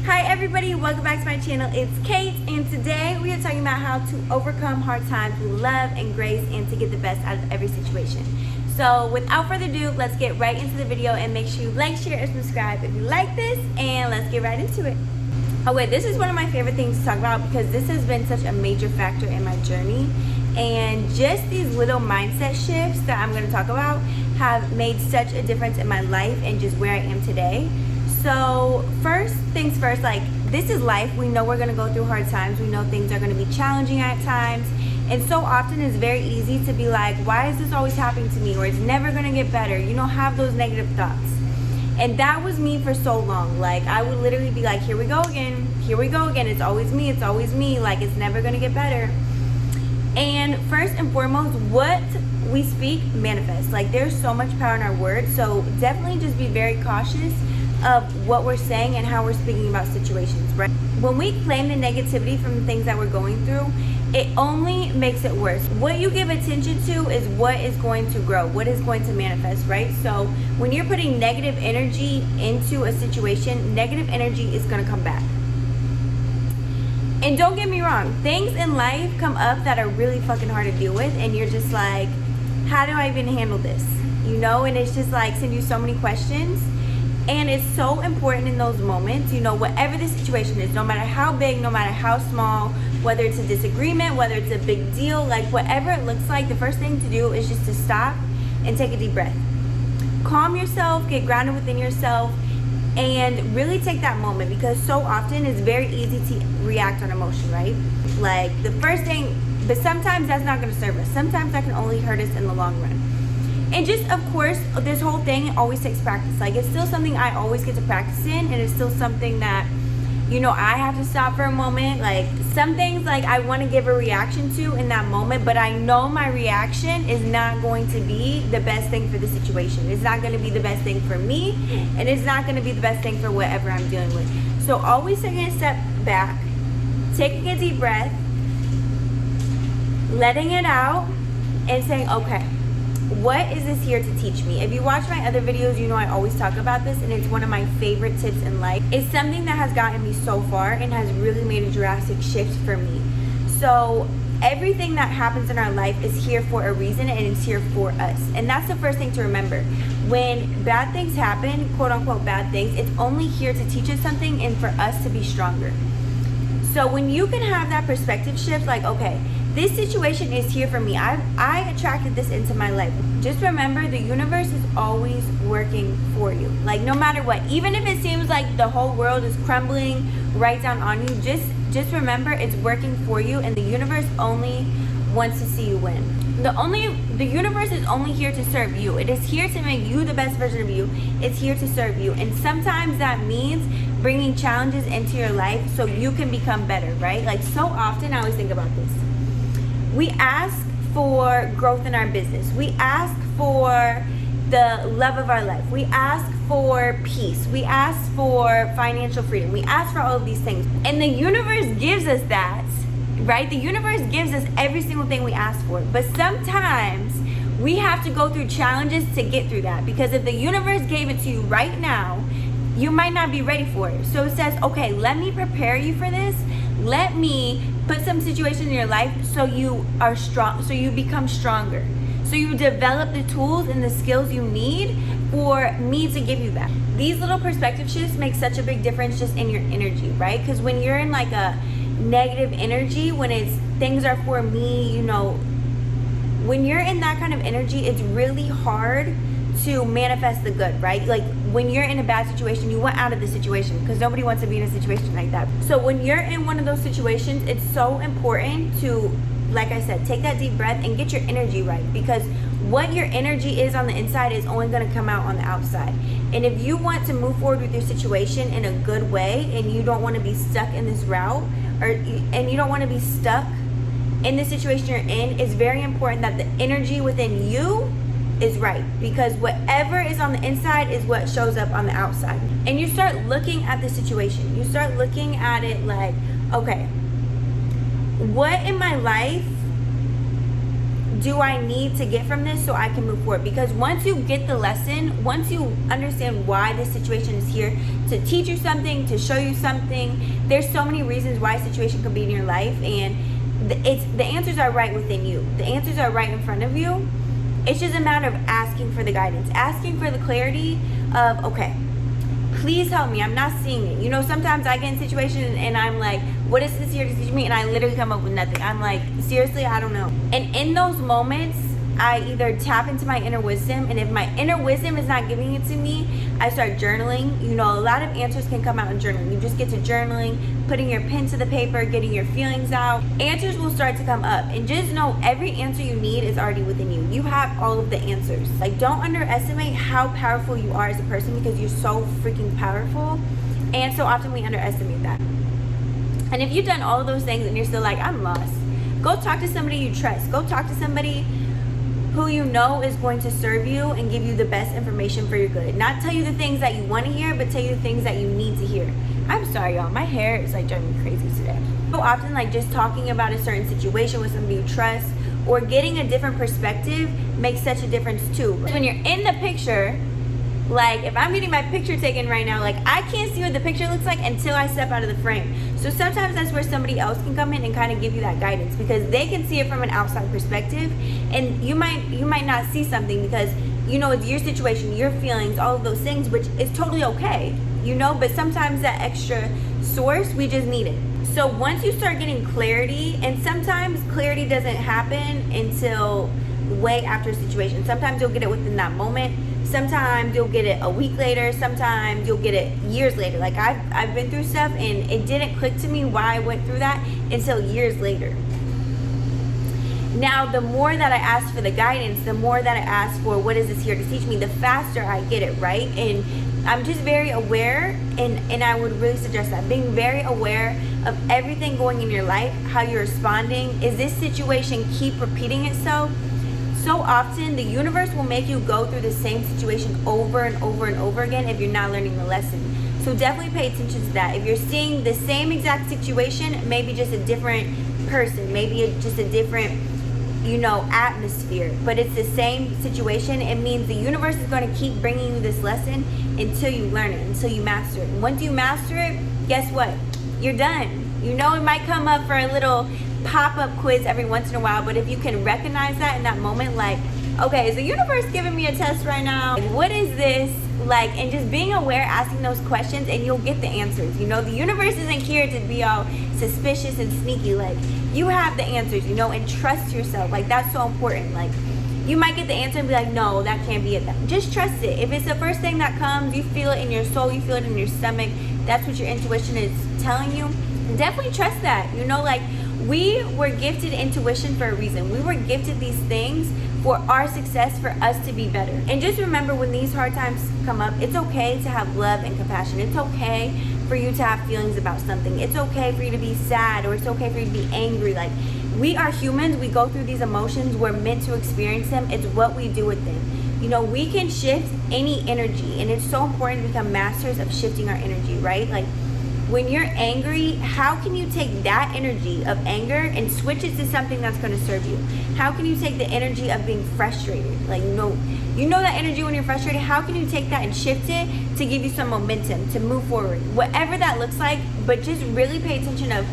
Hi everybody, welcome back to my channel. It's Kate, and today we are talking about how to overcome hard times with love and grace and to get the best out of every situation. So without further ado, let's get right into the video and make sure you like, share, and subscribe if you like this, and let's get right into it. Oh wait, this is one of my favorite things to talk about because this has been such a major factor in my journey, and just these little mindset shifts that I'm going to talk about have made such a difference in my life and just where I am today. So first things first, like, this is life. We know we're going to go through hard times. We know things are going to be challenging at times. And so often it's very easy to be like, why is this always happening to me? Or it's never going to get better. You know, have those negative thoughts. And that was me for so long. Like, I would literally be like, here we go again. Here we go again. It's always me. It's always me. Like, it's never going to get better. And first and foremost, what we speak manifests. Like, there's so much power in our words. So definitely just be very cautious of what we're saying and how we're speaking about situations, right? When we claim the negativity from the things that we're going through, it only makes it worse. What you give attention to is what is going to grow, what is going to manifest, right? So when you're putting negative energy into a situation, negative energy is going to come back. And don't get me wrong, things in life come up that are really fucking hard to deal with, and you're just like, how do I even handle this? You know, and it's just like send you so many questions. And it's so important in those moments, you know, whatever the situation is, no matter how big, no matter how small, whether it's a disagreement, whether it's a big deal, like whatever it looks like, the first thing to do is just to stop and take a deep breath. Calm yourself, get grounded within yourself, and really take that moment, because so often it's very easy to react on emotion, right? Like the first thing, but sometimes that's not going to serve us. Sometimes that can only hurt us in the long run. And just, of course, this whole thing always takes practice. Like, it's still something I always get to practice in, and it's still something that, you know, I have to stop for a moment. Like, some things, like, I want to give a reaction to in that moment, but I know my reaction is not going to be the best thing for the situation. It's not going to be the best thing for me, and it's not going to be the best thing for whatever I'm dealing with. So always taking a step back, taking a deep breath, letting it out, and saying, okay, what is this here to teach me? If you watch my other videos, you know I always talk about this, and it's one of my favorite tips in life. It's something that has gotten me so far and has really made a drastic shift for me. So everything that happens in our life is here for a reason, and it's here for us. And that's the first thing to remember. When bad things happen, quote unquote bad things, it's only here to teach us something and for us to be stronger. So when you can have that perspective shift, like, okay, this situation is here for me. I attracted this into my life. Just remember, the universe is always working for you. Like, no matter what, even if it seems like the whole world is crumbling right down on you, just remember it's working for you, and the universe only wants to see you win. The universe is only here to serve you. It is here to make you the best version of you. It's here to serve you. And sometimes that means bringing challenges into your life so you can become better, right? Like, so often I always think about this. We ask for growth in our business. We ask for the love of our life. We ask for peace. We ask for financial freedom. We ask for all of these things. And the universe gives us that, right? The universe gives us every single thing we ask for. But sometimes we have to go through challenges to get through that. Because if the universe gave it to you right now, you might not be ready for it. So it says, okay, let me prepare you for this. Let me put some situations in your life so you are strong, so you become stronger. So you develop the tools and the skills you need for me to give you that. These little perspective shifts make such a big difference just in your energy, right? Because when you're in like a negative energy, when it's things are for me, you know, when you're in that kind of energy, it's really hard to manifest the good, right? Like, when you're in a bad situation, you want out of the situation, because nobody wants to be in a situation like that. So when you're in one of those situations, it's so important to, like I said, take that deep breath and get your energy right, because what your energy is on the inside is only going to come out on the outside. And if you want to move forward with your situation in a good way, and you don't want to be stuck in this route, and you don't want to be stuck in the situation you're in, it's very important that the energy within you is right, because whatever is on the inside is what shows up on the outside. And you start looking at the situation, you start looking at it like, okay, what in my life do I need to get from this so I can move forward? Because once you get the lesson, once you understand why this situation is here to teach you something, to show you something, there's so many reasons why a situation could be in your life, and the answers are right within you. The answers are right in front of you. It's just a matter of asking for the guidance, asking for the clarity of, okay, please help me, I'm not seeing it. You know, sometimes I get in situations and I'm like, what is this here to teach me? And I literally come up with nothing. I'm like, seriously, I don't know. And in those moments, I either tap into my inner wisdom, and if my inner wisdom is not giving it to me, I start journaling. You know, a lot of answers can come out in journaling. You just get to journaling, putting your pen to the paper, getting your feelings out. Answers will start to come up, and just know every answer you need is already within you. You have all of the answers. Like, don't underestimate how powerful you are as a person, because you're so freaking powerful, and so often we underestimate that. And if you've done all of those things and you're still like, I'm lost, go talk to somebody you trust. Go talk to somebody who you know is going to serve you and give you the best information for your good. Not tell you the things that you want to hear, but tell you the things that you need to hear. I'm sorry, y'all. My hair is like driving me crazy today. So often, like, just talking about a certain situation with somebody you trust or getting a different perspective makes such a difference too. When you're in the picture, like if I'm getting my picture taken right now, like I can't see what the picture looks like until I step out of the frame. So sometimes that's where somebody else can come in and kind of give you that guidance, because they can see it from an outside perspective, and you might not see something because, you know, it's your situation, your feelings, all of those things, which is totally okay, you know, but sometimes that extra source, we just need it. So once you start getting clarity, and sometimes clarity doesn't happen until way after a situation. Sometimes you'll get it within that moment. Sometimes you'll get it a week later. Sometimes you'll get it years later. Like I've been through stuff and it didn't click to me why I went through that until years later. Now, the more that I ask for the guidance, the more that I ask for what is this here to teach me, the faster I get it, right? And I'm just very aware, and I would really suggest that, being very aware of everything going in your life, how you're responding. Is this situation keep repeating itself? So often the universe will make you go through the same situation over and over and over again if you're not learning the lesson. So definitely pay attention to that. If you're seeing the same exact situation, maybe just a different person, maybe just a different, you know, atmosphere, but it's the same situation, it means the universe is going to keep bringing you this lesson until you learn it, until you master it. And once you master it, guess what? You're done. You know, it might come up for a little pop-up quiz every once in a while, but if you can recognize that in that moment, like, okay, is the universe giving me a test right now? Like, what is this? Like, and just being aware, asking those questions, and you'll get the answers. You know, the universe isn't here to be all suspicious and sneaky. Like, you have the answers, you know, and trust yourself. Like, that's so important. Like, you might get the answer and be like, no, that can't be it. Just trust it. If it's the first thing that comes, you feel it in your soul, you feel it in your stomach, that's what your intuition is telling you, definitely trust that. You know, like, we were gifted intuition for a reason. We were gifted these things for our success, for us to be better. And just remember, when these hard times come up, it's okay to have love and compassion. It's okay for you to have feelings about something. It's okay for you to be sad, or it's okay for you to be angry. Like, we are humans. We go through these emotions. We're meant to experience them. It's what we do with them. You know, we can shift any energy, and it's so important to become masters of shifting our energy, right? Like, when you're angry, how can you take that energy of anger and switch it to something that's going to serve you? How can you take the energy of being frustrated? Like, you know that energy when you're frustrated, how can you take that and shift it to give you some momentum, to move forward? Whatever that looks like, but just really pay attention of,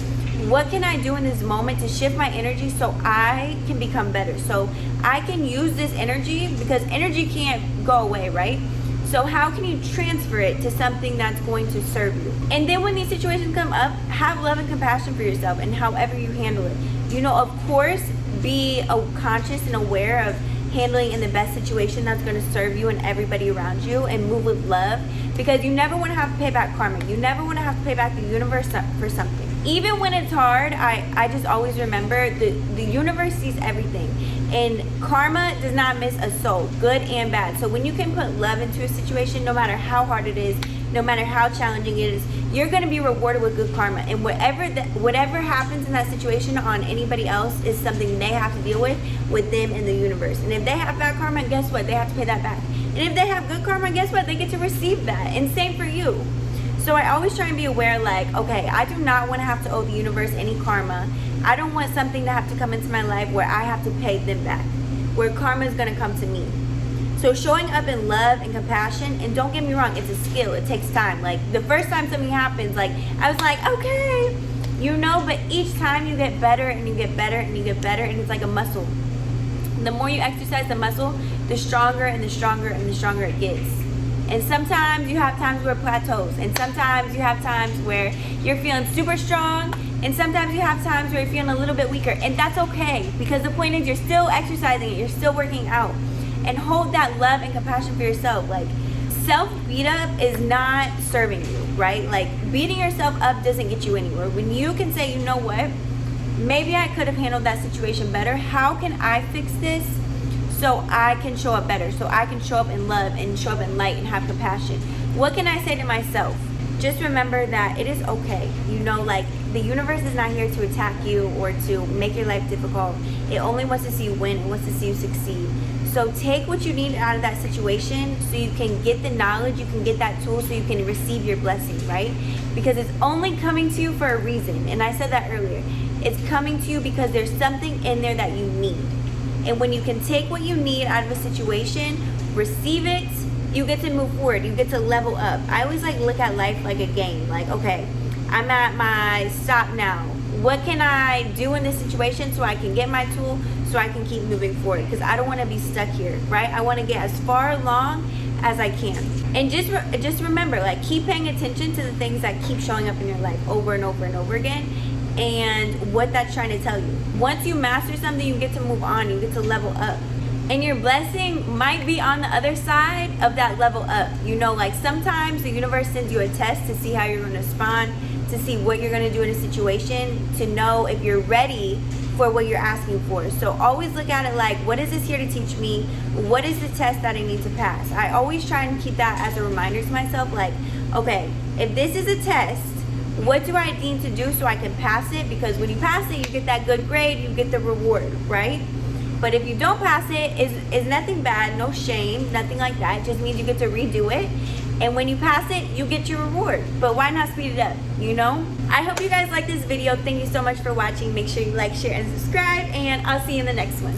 what can I do in this moment to shift my energy so I can become better? So I can use this energy, because energy can't go away, right? So how can you transfer it to something that's going to serve you? And then when these situations come up, have love and compassion for yourself and however you handle it. You know, of course, be conscious and aware of handling in the best situation that's going to serve you and everybody around you, and move with love, because you never want to have to pay back karma. You never want to have to pay back the universe for something. Even when it's hard, I just always remember the universe sees everything. And karma does not miss a soul, good and bad. So when you can put love into a situation, no matter how hard it is, no matter how challenging it is, you're going to be rewarded with good karma. And whatever happens in that situation on anybody else is something they have to deal with them and the universe. And if they have bad karma, guess what? They have to pay that back. And if they have good karma, guess what? They get to receive that. And same for you. So I always try and be aware, like, okay, I do not want to have to owe the universe any karma. I don't want something to have to come into my life where I have to pay them back, where karma is going to come to me. So showing up in love and compassion, and don't get me wrong, it's a skill. It takes time. Like, the first time something happens, like, I was like, okay, you know, but each time you get better and you get better and you get better, and it's like a muscle. The more you exercise the muscle, the stronger and the stronger and the stronger it gets. And sometimes you have times where it plateaus, and sometimes you have times where you're feeling super strong, and sometimes you have times where you're feeling a little bit weaker, and that's okay, because the point is you're still exercising it, you're still working out. And hold that love and compassion for yourself. Like, self beat up is not serving you, right? Like, beating yourself up doesn't get you anywhere. When you can say, you know what, maybe I could have handled that situation better. How can I fix this so I can show up better, so I can show up in love and show up in light and have compassion? What can I say to myself? Just remember that it is okay. You know, like, the universe is not here to attack you or to make your life difficult. It only wants to see you win. It wants to see you succeed. So take what you need out of that situation so you can get the knowledge, you can get that tool so you can receive your blessing, right? Because it's only coming to you for a reason. And I said that earlier. It's coming to you because there's something in there that you need. And when you can take what you need out of a situation, receive it, you get to move forward. You get to level up. I always like look at life like a game. Like, okay, I'm at my stop now. What can I do in this situation so I can get my tool, so I can keep moving forward? Because I don't want to be stuck here, right? I want to get as far along as I can. And just remember, like, keep paying attention to the things that keep showing up in your life over and over and over again, and what that's trying to tell you. Once you master something, you get to move on, you get to level up. And your blessing might be on the other side of that level up. You know, like, sometimes the universe sends you a test to see how you're going to respond, to see what you're going to do in a situation, to know if you're ready for what you're asking for. So always look at it like, what is this here to teach me? What is the test that I need to pass? I always try and keep that as a reminder to myself, like, okay, if this is a test, what do I need to do so I can pass it? Because when you pass it, you get that good grade, you get the reward, right? But if you don't pass it, it's nothing bad, no shame, nothing like that. It just means you get to redo it. And when you pass it, you get your reward. But why not speed it up, you know? I hope you guys like this video. Thank you so much for watching. Make sure you like, share, and subscribe. And I'll see you in the next one.